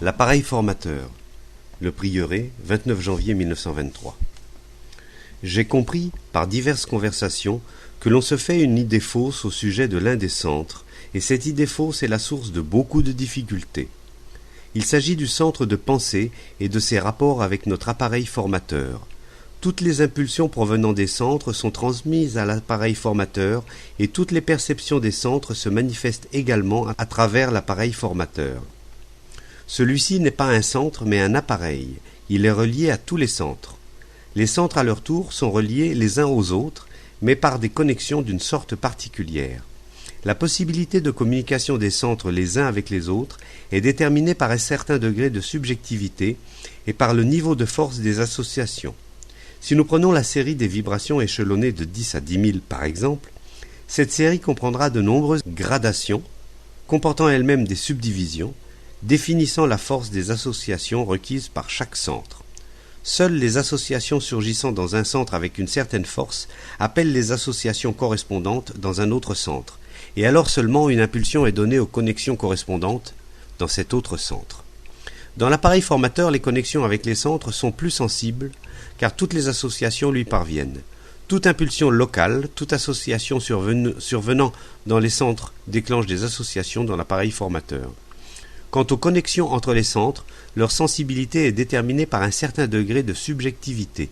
L'appareil formateur. Le Prieuré, 29 janvier 1923. J'ai compris, par diverses conversations, que l'on se fait une idée fausse au sujet de l'un des centres, et cette idée fausse est la source de beaucoup de difficultés. Il s'agit du centre de pensée et de ses rapports avec notre appareil formateur. Toutes les impulsions provenant des centres sont transmises à l'appareil formateur et toutes les perceptions des centres se manifestent également à travers l'appareil formateur. Celui-ci n'est pas un centre mais un appareil. Il est relié à tous les centres. Les centres à leur tour sont reliés les uns aux autres, mais par des connexions d'une sorte particulière. La possibilité de communication des centres les uns avec les autres est déterminée par un certain degré de subjectivité et par le niveau de force des associations. Si nous prenons la série des vibrations échelonnées de 10 à 10 000 par exemple, cette série comprendra de nombreuses gradations, comportant elles-mêmes des subdivisions, définissant la force des associations requises par chaque centre. Seules les associations surgissant dans un centre avec une certaine force appellent les associations correspondantes dans un autre centre, et alors seulement une impulsion est donnée aux connexions correspondantes dans cet autre centre. Dans l'appareil formateur, les connexions avec les centres sont plus sensibles, car toutes les associations lui parviennent. Toute impulsion locale, toute association survenant dans les centres déclenche des associations dans l'appareil formateur. Quant aux connexions entre les centres, leur sensibilité est déterminée par un certain degré de subjectivité.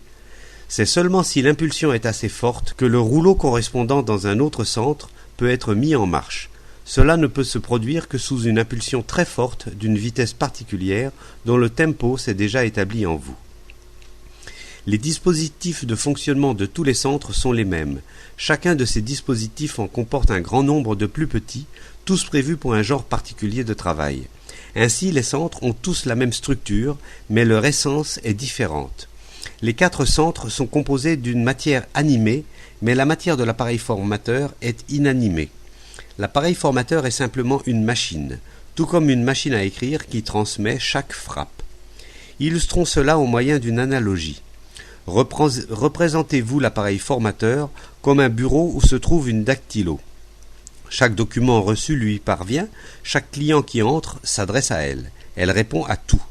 C'est seulement si l'impulsion est assez forte que le rouleau correspondant dans un autre centre peut être mis en marche. Cela ne peut se produire que sous une impulsion très forte d'une vitesse particulière dont le tempo s'est déjà établi en vous. Les dispositifs de fonctionnement de tous les centres sont les mêmes. Chacun de ces dispositifs en comporte un grand nombre de plus petits, tous prévus pour un genre particulier de travail. Ainsi, les centres ont tous la même structure, mais leur essence est différente. Les 4 centres sont composés d'une matière animée, mais la matière de l'appareil formateur est inanimée. L'appareil formateur est simplement une machine, tout comme une machine à écrire qui transmet chaque frappe. Illustrons cela au moyen d'une analogie. Représentez-vous l'appareil formateur comme un bureau où se trouve une dactylo. Chaque document reçu lui parvient, chaque client qui entre s'adresse à elle. Elle répond à tout.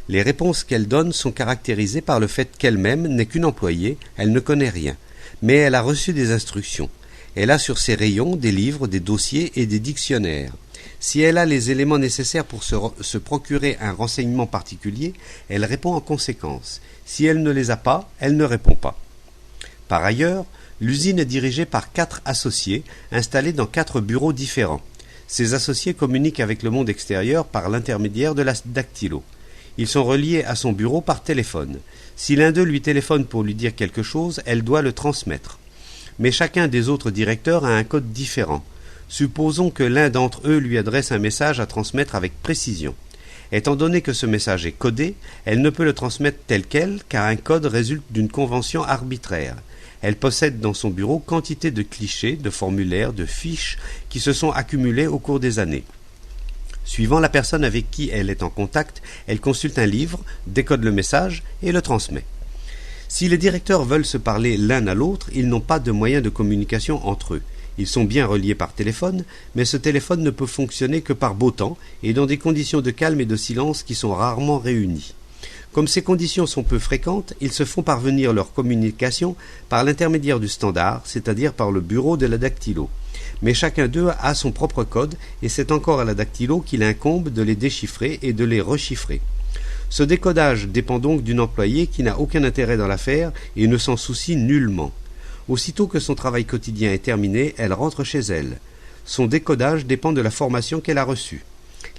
Les réponses qu'elle donne sont caractérisées par le fait qu'elle-même n'est qu'une employée, elle ne connaît rien. Mais elle a reçu des instructions. Elle a sur ses rayons des livres, des dossiers et des dictionnaires. Si elle a les éléments nécessaires pour se procurer un renseignement particulier, elle répond en conséquence. Si elle ne les a pas, elle ne répond pas. Par ailleurs, l'usine est dirigée par 4 associés, installés dans 4 bureaux différents. Ces associés communiquent avec le monde extérieur par l'intermédiaire de la dactylo. Ils sont reliés à son bureau par téléphone. Si l'un d'eux lui téléphone pour lui dire quelque chose, elle doit le transmettre. Mais chacun des autres directeurs a un code différent. Supposons que l'un d'entre eux lui adresse un message à transmettre avec précision. Étant donné que ce message est codé, elle ne peut le transmettre tel quel, car un code résulte d'une convention arbitraire. Elle possède dans son bureau quantité de clichés, de formulaires, de fiches qui se sont accumulés au cours des années. Suivant la personne avec qui elle est en contact, elle consulte un livre, décode le message et le transmet. Si les directeurs veulent se parler l'un à l'autre, ils n'ont pas de moyen de communication entre eux. Ils sont bien reliés par téléphone, mais ce téléphone ne peut fonctionner que par beau temps et dans des conditions de calme et de silence qui sont rarement réunies. Comme ces conditions sont peu fréquentes, ils se font parvenir leur communication par l'intermédiaire du standard, c'est-à-dire par le bureau de la dactylo. Mais chacun d'eux a son propre code et c'est encore à la dactylo qu'il incombe de les déchiffrer et de les rechiffrer. Ce décodage dépend donc d'une employée qui n'a aucun intérêt dans l'affaire et ne s'en soucie nullement. Aussitôt que son travail quotidien est terminé, elle rentre chez elle. Son décodage dépend de la formation qu'elle a reçue.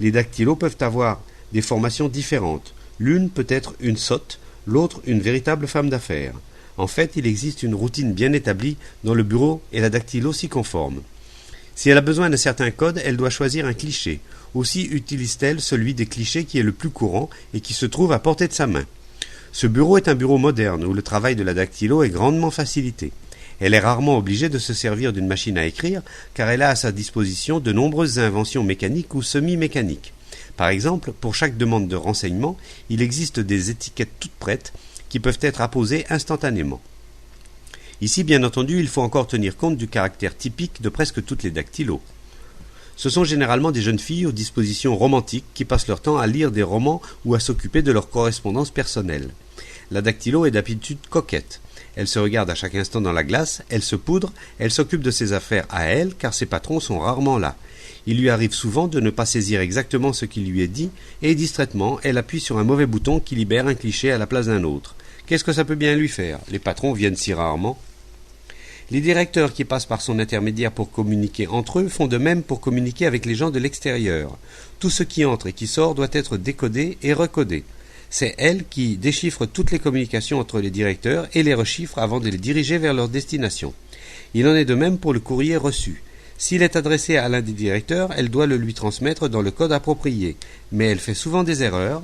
Les dactylos peuvent avoir des formations différentes. L'une peut être une sotte, l'autre une véritable femme d'affaires. En fait, il existe une routine bien établie dont le bureau et la dactylo s'y conforment. Si elle a besoin d'un certain code, elle doit choisir un cliché. Aussi utilise-t-elle celui des clichés qui est le plus courant et qui se trouve à portée de sa main. Ce bureau est un bureau moderne où le travail de la dactylo est grandement facilité. Elle est rarement obligée de se servir d'une machine à écrire car elle a à sa disposition de nombreuses inventions mécaniques ou semi-mécaniques. Par exemple, pour chaque demande de renseignement, il existe des étiquettes toutes prêtes qui peuvent être apposées instantanément. Ici, bien entendu, il faut encore tenir compte du caractère typique de presque toutes les dactylos. Ce sont généralement des jeunes filles aux dispositions romantiques qui passent leur temps à lire des romans ou à s'occuper de leur correspondance personnelle. La dactylo est d'habitude coquette. Elle se regarde à chaque instant dans la glace, elle se poudre, elle s'occupe de ses affaires à elle, car ses patrons sont rarement là. Il lui arrive souvent de ne pas saisir exactement ce qui lui est dit, et distraitement, elle appuie sur un mauvais bouton qui libère un cliché à la place d'un autre. Qu'est-ce que ça peut bien lui faire? Les patrons viennent si rarement. Les directeurs qui passent par son intermédiaire pour communiquer entre eux font de même pour communiquer avec les gens de l'extérieur. Tout ce qui entre et qui sort doit être décodé et recodé. C'est elle qui déchiffre toutes les communications entre les directeurs et les rechiffre avant de les diriger vers leur destination. Il en est de même pour le courrier reçu. S'il est adressé à l'un des directeurs, elle doit le lui transmettre dans le code approprié. Mais elle fait souvent des erreurs.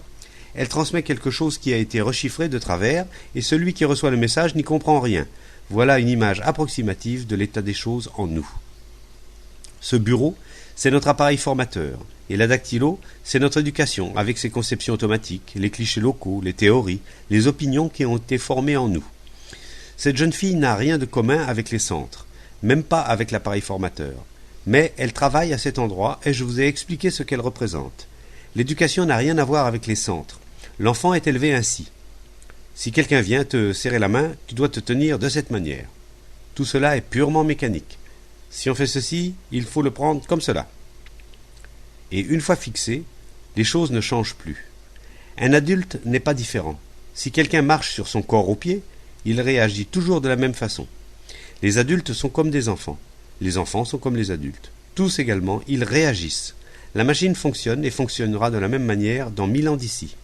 Elle transmet quelque chose qui a été rechiffré de travers, et celui qui reçoit le message n'y comprend rien. Voilà une image approximative de l'état des choses en nous. Ce bureau, c'est notre appareil formateur. Et la dactylo, c'est notre éducation, avec ses conceptions automatiques, les clichés locaux, les théories, les opinions qui ont été formées en nous. Cette jeune fille n'a rien de commun avec les centres, même pas avec l'appareil formateur. Mais elle travaille à cet endroit et je vous ai expliqué ce qu'elle représente. L'éducation n'a rien à voir avec les centres. L'enfant est élevé ainsi. Si quelqu'un vient te serrer la main, tu dois te tenir de cette manière. Tout cela est purement mécanique. Si on fait ceci, il faut le prendre comme cela. Et une fois fixé, les choses ne changent plus. Un adulte n'est pas différent. Si quelqu'un marche sur son corps au pied, il réagit toujours de la même façon. Les adultes sont comme des enfants. Les enfants sont comme les adultes. Tous également, ils réagissent. La machine fonctionne et fonctionnera de la même manière dans 1000 ans d'ici.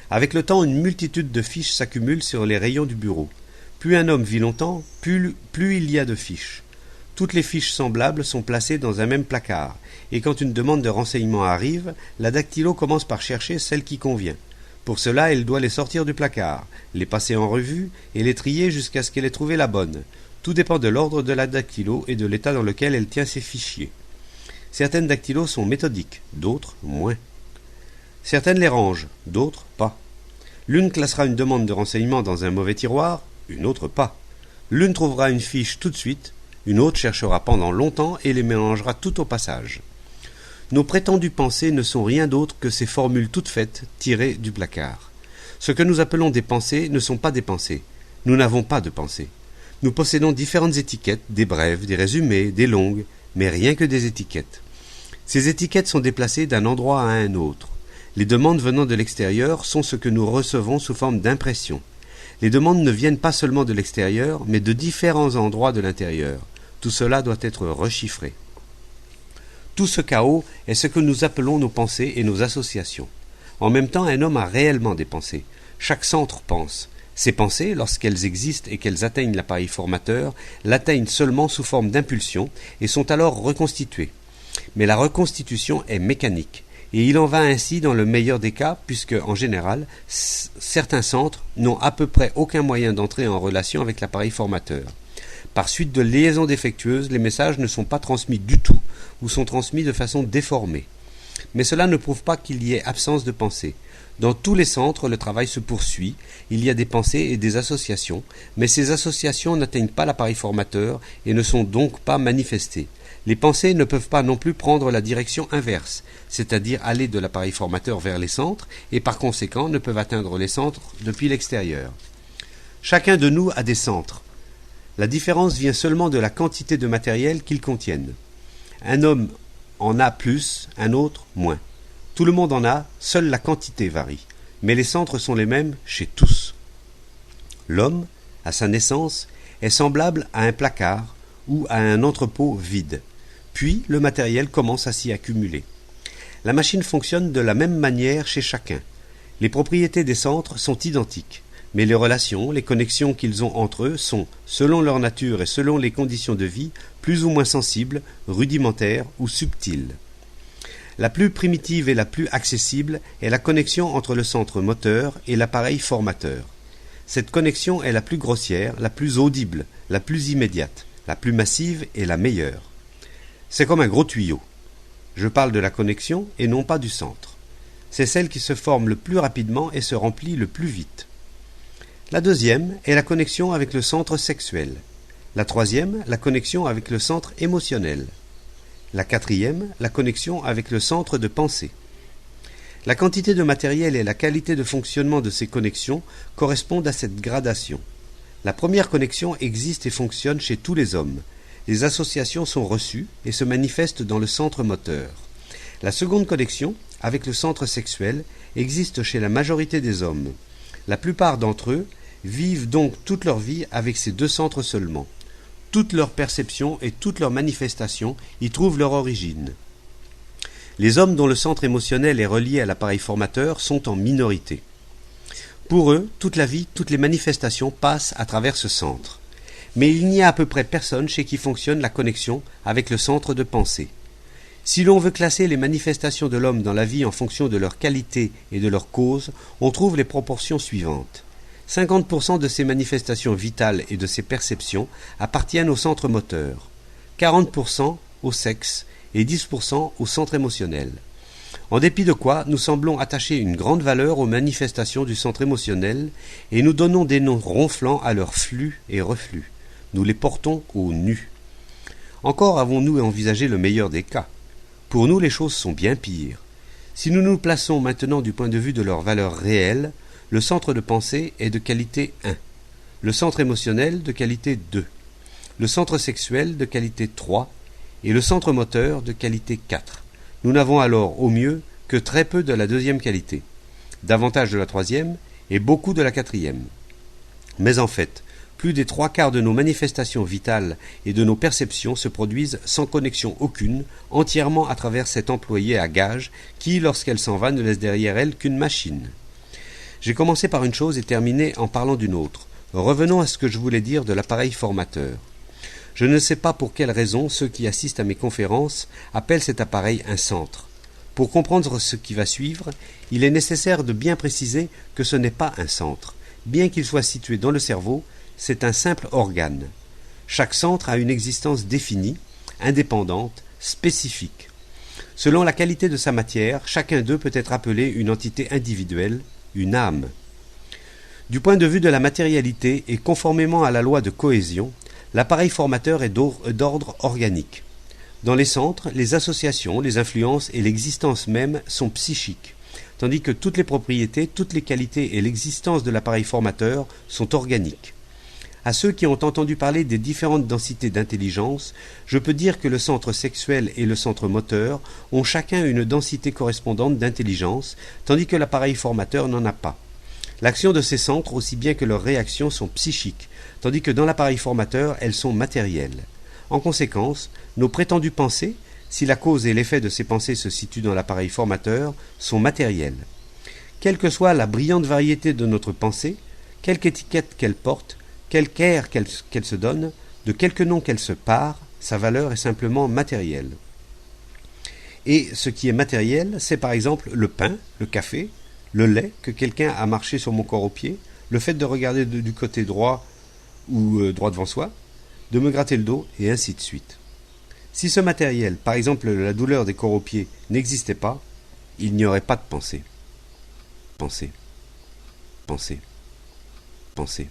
Avec le temps, une multitude de fiches s'accumulent sur les rayons du bureau. Plus un homme vit longtemps, plus il y a de fiches. Toutes les fiches semblables sont placées dans un même placard, et quand une demande de renseignement arrive, la dactylo commence par chercher celle qui convient. Pour cela, elle doit les sortir du placard, les passer en revue et les trier jusqu'à ce qu'elle ait trouvé la bonne. Tout dépend de l'ordre de la dactylo et de l'état dans lequel elle tient ses fichiers. Certaines dactylos sont méthodiques, d'autres moins. Certaines les rangent, d'autres pas. L'une classera une demande de renseignement dans un mauvais tiroir, une autre pas. L'une trouvera une fiche tout de suite, une autre cherchera pendant longtemps et les mélangera tout au passage. Nos prétendues pensées ne sont rien d'autre que ces formules toutes faites tirées du placard. Ce que nous appelons des pensées ne sont pas des pensées. Nous n'avons pas de pensées. Nous possédons différentes étiquettes, des brèves, des résumés, des longues, mais rien que des étiquettes. Ces étiquettes sont déplacées d'un endroit à un autre. Les demandes venant de l'extérieur sont ce que nous recevons sous forme d'impression. Les demandes ne viennent pas seulement de l'extérieur, mais de différents endroits de l'intérieur. Tout cela doit être rechiffré. Tout ce chaos est ce que nous appelons nos pensées et nos associations. En même temps, un homme a réellement des pensées. Chaque centre pense. Ces pensées, lorsqu'elles existent et qu'elles atteignent l'appareil formateur, l'atteignent seulement sous forme d'impulsion et sont alors reconstituées. Mais la reconstitution est mécanique. Et il en va ainsi dans le meilleur des cas, puisque, en général, certains centres n'ont à peu près aucun moyen d'entrer en relation avec l'appareil formateur. Par suite de liaisons défectueuses, les messages ne sont pas transmis du tout, ou sont transmis de façon déformée. Mais cela ne prouve pas qu'il y ait absence de pensée. Dans tous les centres, le travail se poursuit, il y a des pensées et des associations, mais ces associations n'atteignent pas l'appareil formateur et ne sont donc pas manifestées. Les pensées ne peuvent pas non plus prendre la direction inverse, c'est-à-dire aller de l'appareil formateur vers les centres, et par conséquent ne peuvent atteindre les centres depuis l'extérieur. Chacun de nous a des centres. La différence vient seulement de la quantité de matériel qu'ils contiennent. Un homme en a plus, un autre moins. Tout le monde en a, seule la quantité varie, mais les centres sont les mêmes chez tous. L'homme, à sa naissance, est semblable à un placard ou à un entrepôt vide. Puis le matériel commence à s'y accumuler. La machine fonctionne de la même manière chez chacun. Les propriétés des centres sont identiques, mais les relations, les connexions qu'ils ont entre eux sont, selon leur nature et selon les conditions de vie, plus ou moins sensibles, rudimentaires ou subtiles. La plus primitive et la plus accessible est la connexion entre le centre moteur et l'appareil formateur. Cette connexion est la plus grossière, la plus audible, la plus immédiate, la plus massive et la meilleure. C'est comme un gros tuyau. Je parle de la connexion et non pas du centre. C'est celle qui se forme le plus rapidement et se remplit le plus vite. La deuxième est la connexion avec le centre sexuel. La troisième, la connexion avec le centre émotionnel. La quatrième, la connexion avec le centre de pensée. La quantité de matériel et la qualité de fonctionnement de ces connexions correspondent à cette gradation. La première connexion existe et fonctionne chez tous les hommes. Les associations sont reçues et se manifestent dans le centre moteur. La seconde connexion, avec le centre sexuel, existe chez la majorité des hommes. La plupart d'entre eux vivent donc toute leur vie avec ces deux centres seulement. Toutes leurs perceptions et toutes leurs manifestations y trouvent leur origine. Les hommes dont le centre émotionnel est relié à l'appareil formateur sont en minorité. Pour eux, toute la vie, toutes les manifestations passent à travers ce centre. Mais il n'y a à peu près personne chez qui fonctionne la connexion avec le centre de pensée. Si l'on veut classer les manifestations de l'homme dans la vie en fonction de leur qualité et de leur cause, on trouve les proportions suivantes. 50% de ces manifestations vitales et de ces perceptions appartiennent au centre moteur, 40% au sexe et 10% au centre émotionnel. En dépit de quoi, nous semblons attacher une grande valeur aux manifestations du centre émotionnel et nous donnons des noms ronflants à leur flux et reflux. Nous les portons au nu. Encore avons-nous envisagé le meilleur des cas. Pour nous, les choses sont bien pires. Si nous nous plaçons maintenant du point de vue de leur valeur réelle, le centre de pensée est de qualité 1, le centre émotionnel de qualité 2, le centre sexuel de qualité 3 et le centre moteur de qualité 4. Nous n'avons alors au mieux que très peu de la deuxième qualité, davantage de la troisième et beaucoup de la quatrième. Mais en fait, plus des 3/4 de nos manifestations vitales et de nos perceptions se produisent sans connexion aucune, entièrement à travers cette employée à gage qui, lorsqu'elle s'en va, ne laisse derrière elle qu'une machine. J'ai commencé par une chose et terminé en parlant d'une autre. Revenons à ce que je voulais dire de l'appareil formateur. Je ne sais pas pour quelle raison ceux qui assistent à mes conférences appellent cet appareil un centre. Pour comprendre ce qui va suivre, il est nécessaire de bien préciser que ce n'est pas un centre. Bien qu'il soit situé dans le cerveau, c'est un simple organe. Chaque centre a une existence définie, indépendante, spécifique. Selon la qualité de sa matière, chacun d'eux peut être appelé une entité individuelle, une âme. Du point de vue de la matérialité et conformément à la loi de cohésion, l'appareil formateur est d'ordre organique. Dans les centres, les associations, les influences et l'existence même sont psychiques, tandis que toutes les propriétés, toutes les qualités et l'existence de l'appareil formateur sont organiques. À ceux qui ont entendu parler des différentes densités d'intelligence, je peux dire que le centre sexuel et le centre moteur ont chacun une densité correspondante d'intelligence, tandis que l'appareil formateur n'en a pas. L'action de ces centres, aussi bien que leurs réactions, sont psychiques, tandis que dans l'appareil formateur, elles sont matérielles. En conséquence, nos prétendues pensées, si la cause et l'effet de ces pensées se situent dans l'appareil formateur, sont matérielles. Quelle que soit la brillante variété de notre pensée, quelque étiquette qu'elle porte, quelque air qu'elle se donne, de quelque nom qu'elle se pare, sa valeur est simplement matérielle. Et ce qui est matériel, c'est par exemple le pain, le café, le lait que quelqu'un a marché sur mon corps au pied, le fait de regarder du côté droit ou droit devant soi, de me gratter le dos, et ainsi de suite. Si ce matériel, par exemple la douleur des corps aux pieds, n'existait pas, il n'y aurait pas de pensée. Pensée. Pensée. Pensée.